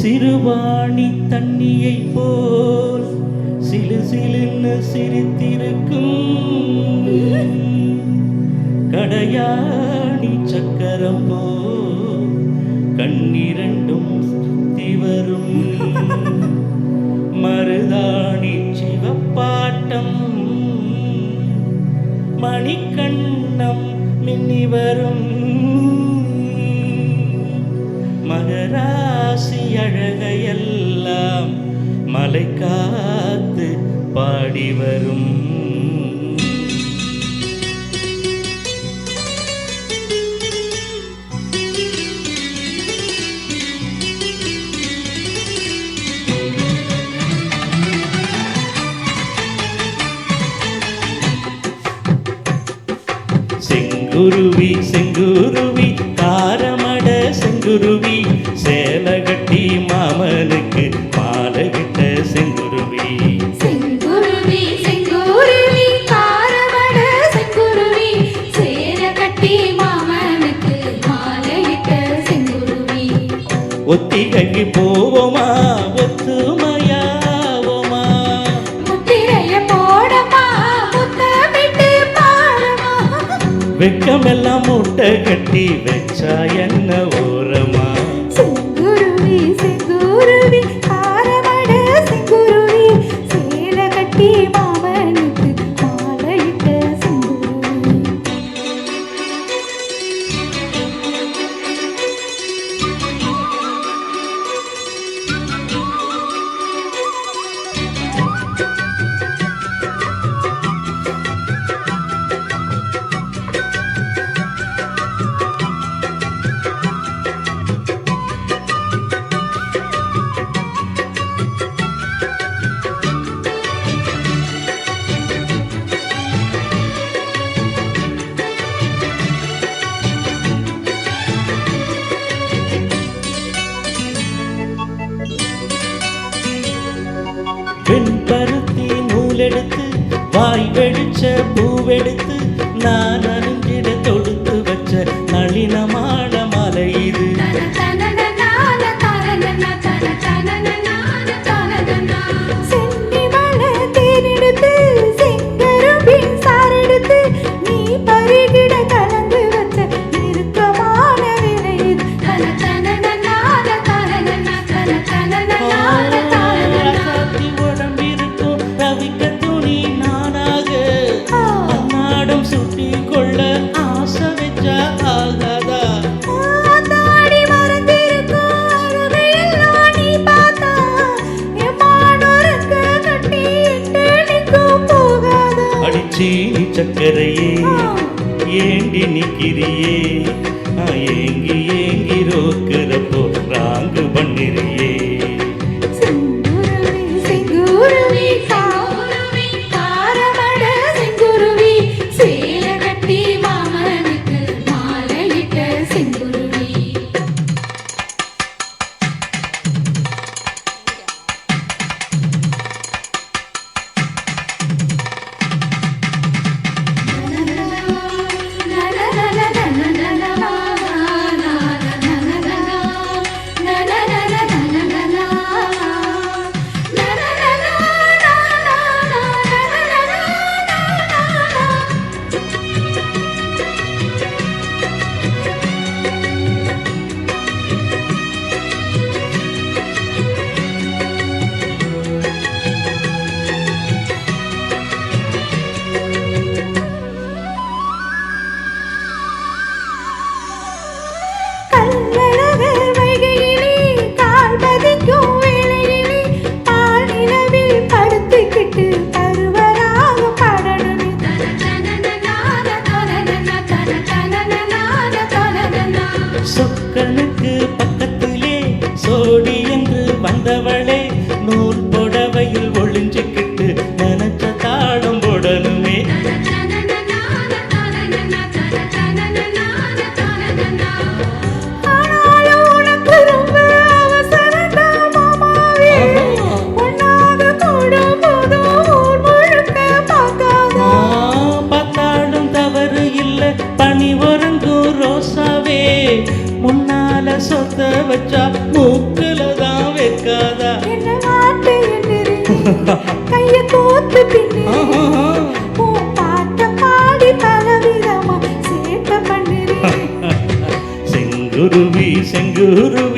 சிறுவாணி தண்ணியை போல் சிலு சிலுன்னு சிரித்திருக்கும் கடையாணி சக்கரம் போல் கண்ணிரண்டும் சுத்தி வரும் மருதாணி சிவப்பாட்டம் மணிக்கண்ணம் மின்னி வரும் மகராசி அழகையெல்லாம் மலை காத்து பாடி வரும். செங்குருவி செங்குருவி காரமட செங்குருவி சேலை கட்டி மாமனுக்கு மாலை கிட்ட செங்குருவி. செங்குருவி செங்குருவி காரமட செங்குருவி சேலை கட்டி மாமனுக்கு மாலை கிட்ட செங்குருவி. ஒத்திகைக்கு போவோமா ஒத்துமையாவோமா முத்திரைய போடமா முத்தமிட்டு பாடமா வெக்கமெல்லாம் மூட்டை கட்டி வச்சா என்ன ஓரமா. செங்குருவி செங்குருவி காரமட செங்குருவி சேலை கட்டி மாமனுக்கு மாலையிட்ட செங்குருவி. வெண்பருத்தி நூலெடுத்து வாய் வெடிச்ச பூவெடுத்து நான் அறிஞ்சிட தொடுத்து வச்ச நளினமான மலை இது. சென்னிமலை தேனெடுத்து செங்கரும்பின் சாரெடுத்து நீ பருகிட கலந்து வச்ச இறுக்கமான விலை இது. ராசாத்தி உடம்பிருக்கும் ரவிக்க துணி நானாக அன்னாடம் சுட்டி கொள்ள ஆசை வச்சா ஆகாதா. தாடி மறந்திருக்கும் அருகையெல்லாம் நீ பார்த்தா என் மானோருக்கு கட்டி இட்டு நிற்கும் போகாதா. அடிச்சீனி சக்கரையே ஏண்டி நிக்கிறியே ஏங்கி ஏங்கி ரோக்கிறப்போ ராங்கு பண்ணிறியே. செங்குருவி செங்குருவி காரமட செங்குருவி சேலை கட்டி மாமனுக்கு மாலையிட்ட செங்குருவி. Na na na na na na na na na na na na na na na na na செங்குருவி